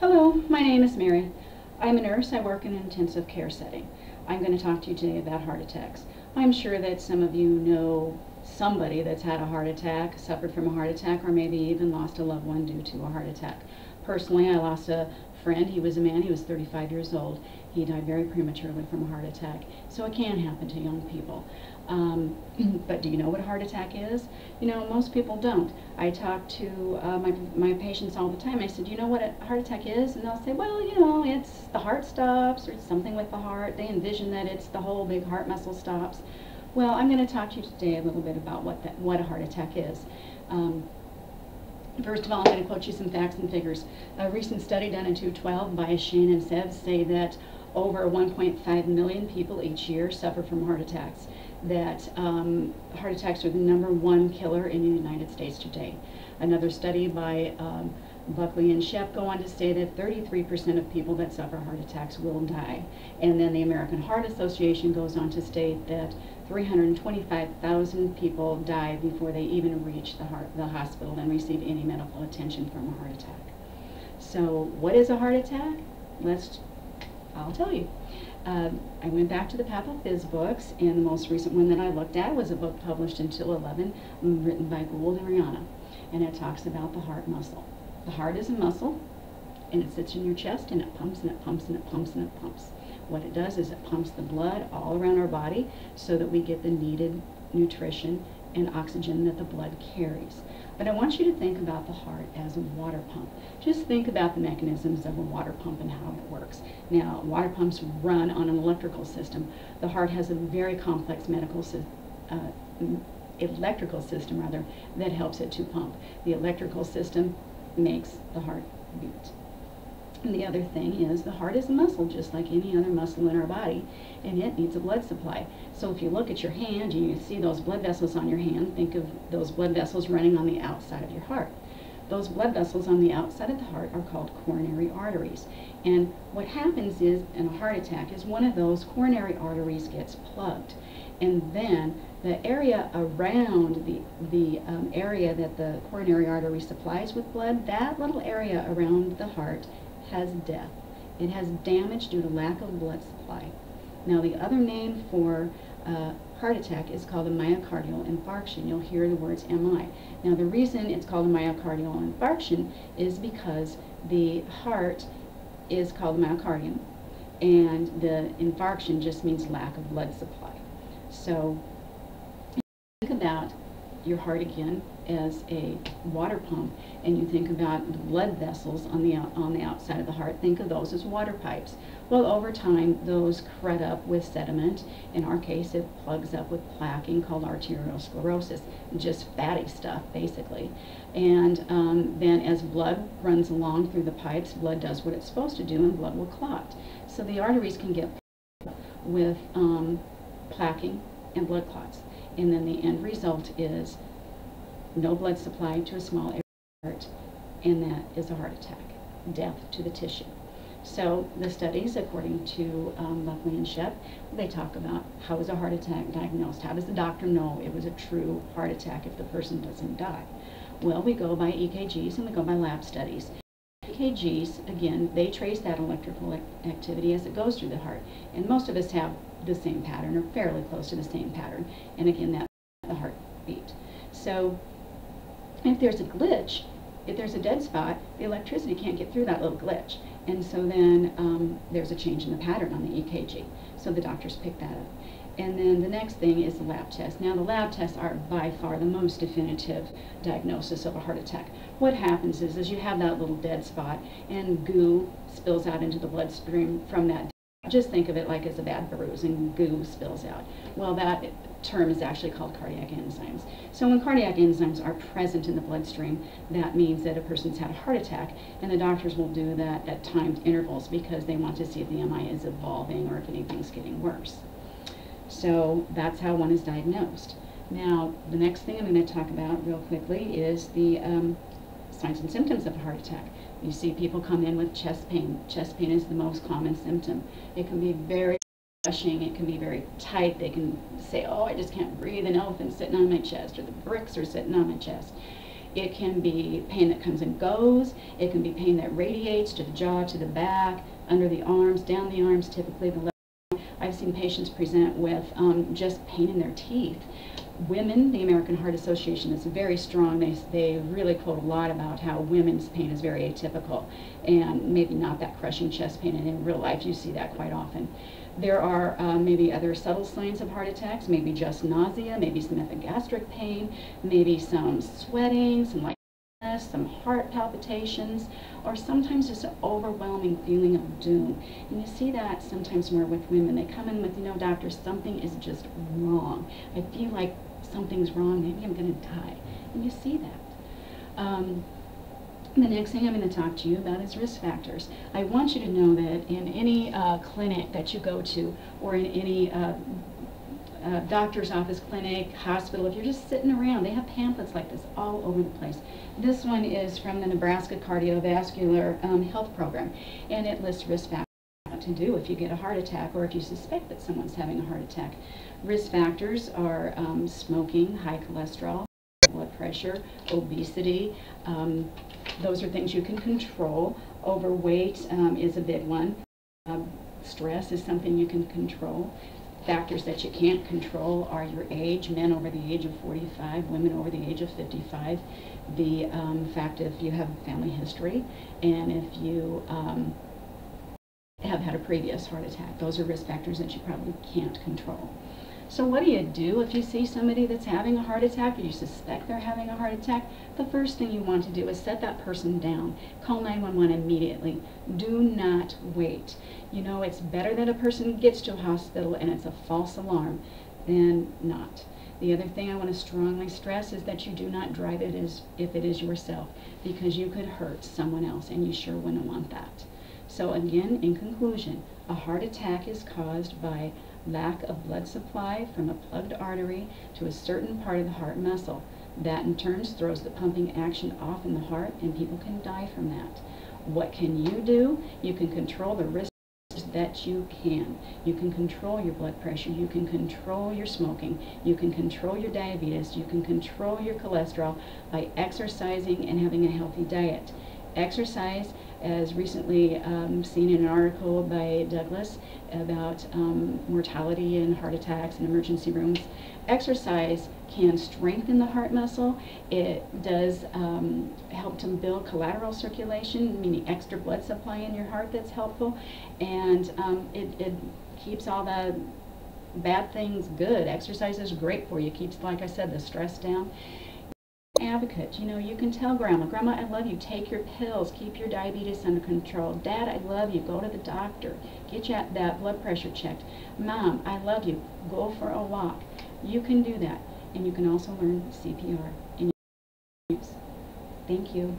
Hello, my name is Mary. I'm a nurse. I work in an intensive care setting. I'm going to talk to you today about heart attacks. I'm sure that some of you know somebody that's had a heart attack, suffered from a heart attack, or maybe even lost a loved one due to a heart attack. Personally, I lost a friend. He was a man. He was 35 years old. He died very prematurely from a heart attack. So it can happen to young people. But do you know what a heart attack is? You know, most people don't. I talk to my patients all the time. I said, you know what a heart attack is? And they'll say, well, you know, it's the heart stops, or it's something with the heart. They envision that it's the whole big heart muscle stops. Well, I'm going to talk to you today a little bit about what a heart attack is. First of all, I'm going to quote you some facts and figures. A recent study done in 2012 by Shane and Sev say that over 1.5 million people each year suffer from heart attacks. That heart attacks are the #1 killer in the United States today. Another study by Buckley and Shep go on to say that 33% of people that suffer heart attacks will die. And then the American Heart Association goes on to state that 325,000 people die before they even reach the hospital and receive any medical attention from a heart attack. So what is a heart attack? I'll tell you. I went back to the Pathophys books, and the most recent one that I looked at was a book published in 2011 written by Gould and Rihanna, and it talks about the heart muscle. The heart is a muscle, and it sits in your chest, and it pumps and it pumps and it pumps and it pumps. What it does is it pumps the blood all around our body so that we get the needed nutrition and oxygen that the blood carries. But I want you to think about the heart as a water pump. Just think about the mechanisms of a water pump and how it works. Now, water pumps run on an electrical system. The heart has a very complex electrical system that helps it to pump. The electrical system makes the heart beat. And the other thing is the heart is a muscle just like any other muscle in our body, and it needs a blood supply. So if you look at your hand and you see those blood vessels on your hand, think of those blood vessels running on the outside of your heart. Those blood vessels on the outside of the heart are called coronary arteries. And what happens is in a heart attack is one of those coronary arteries gets plugged. And then the area around the area that the coronary artery supplies with blood, that little area around the heart has death. It has damage due to lack of blood supply. Now the other name for heart attack is called a myocardial infarction. You'll hear the words MI. Now the reason it's called a myocardial infarction is because the heart is called the myocardium, and the infarction just means lack of blood supply. So think about your heart again as a water pump, and you think about the blood vessels on the outside of the heart. Think of those as water pipes. Well, over time those crud up with sediment. In our case, it plugs up with plaquing called arteriosclerosis, just fatty stuff basically. And then as blood runs along through the pipes, blood does what it's supposed to do, and blood will clot. So the arteries can get with plaquing and blood clots. And then the end result is no blood supply to a small heart, and that is a heart attack, death to the tissue. So the studies, according to Buckley and Shep, they talk about how is a heart attack diagnosed? How does the doctor know it was a true heart attack if the person doesn't die? Well, we go by EKGs and we go by lab studies. EKGs, again, they trace that electrical activity as it goes through the heart, and most of us have the same pattern or fairly close to the same pattern, and again that's the heartbeat. So if there's a glitch, if there's a dead spot, the electricity can't get through that little glitch, and so then there's a change in the pattern on the EKG, so the doctors pick that up. And then the next thing is the lab test. Now the lab tests are by far the most definitive diagnosis of a heart attack. What happens is you have that little dead spot and goo spills out into the bloodstream from that. Just think of it like as a bad bruise and goo spills out. Well, that term is actually called cardiac enzymes. So when cardiac enzymes are present in the bloodstream, that means that a person's had a heart attack, and the doctors will do that at timed intervals because they want to see if the MI is evolving or if anything's getting worse. So that's how one is diagnosed. Now, the next thing I'm going to talk about real quickly is the signs and symptoms of a heart attack. You see people come in with chest pain. Chest pain is the most common symptom. It can be very crushing, it can be very tight. They can say, oh, I just can't breathe, an elephant's sitting on my chest, or the bricks are sitting on my chest. It can be pain that comes and goes. It can be pain that radiates to the jaw, to the back, under the arms, down the arms, typically the left. I've seen patients present with just pain in their teeth. Women, the American Heart Association is very strong. They really quote a lot about how women's pain is very atypical and maybe not that crushing chest pain, and in real life you see that quite often. There are maybe other subtle signs of heart attacks, maybe just nausea, maybe some epigastric pain, maybe some sweating, some lightheadedness, some heart palpitations, or sometimes just an overwhelming feeling of doom. And you see that sometimes more with women. They come in with, you know, doctor, something is just wrong. I feel like something's wrong, maybe I'm going to die. And you see that. The next thing I'm going to talk to you about is risk factors. I want you to know that in any clinic that you go to, or in any doctor's office, clinic, hospital, if you're just sitting around, they have pamphlets like this all over the place. This one is from the Nebraska Cardiovascular Health Program, and it lists risk factors to do if you get a heart attack or if you suspect that someone's having a heart attack. Risk factors are smoking, high cholesterol, blood pressure, obesity. Those are things you can control. Overweight is a big one. Stress is something you can control. Factors that you can't control are your age, men over the age of 45, women over the age of 55. The fact if you have family history, and if you have had a previous heart attack. Those are risk factors that you probably can't control. So what do you do if you see somebody that's having a heart attack, or you suspect they're having a heart attack? The first thing you want to do is set that person down. Call 911 immediately. Do not wait. You know, it's better that a person gets to a hospital and it's a false alarm than not. The other thing I want to strongly stress is that you do not drive it as if it is yourself, because you could hurt someone else, and you sure wouldn't want that. So again, in conclusion, a heart attack is caused by lack of blood supply from a plugged artery to a certain part of the heart muscle. That in turn throws the pumping action off in the heart, and people can die from that. What can you do? You can control the risks that you can. You can control your blood pressure, you can control your smoking, you can control your diabetes, you can control your cholesterol by exercising and having a healthy diet. Exercise, as recently seen in an article by Douglas about mortality and heart attacks in emergency rooms, exercise can strengthen the heart muscle. It does help to build collateral circulation, meaning extra blood supply in your heart that's helpful, and it keeps all the bad things good. Exercise is great for you. Keeps, like I said, the stress down. Advocate, you know, you can tell Grandma, I love you, take your pills, keep your diabetes under control. Dad, I love you, go to the doctor, get you that blood pressure checked. Mom, I love you, go for a walk. You can do that, and you can also learn CPR in your use. Thank you.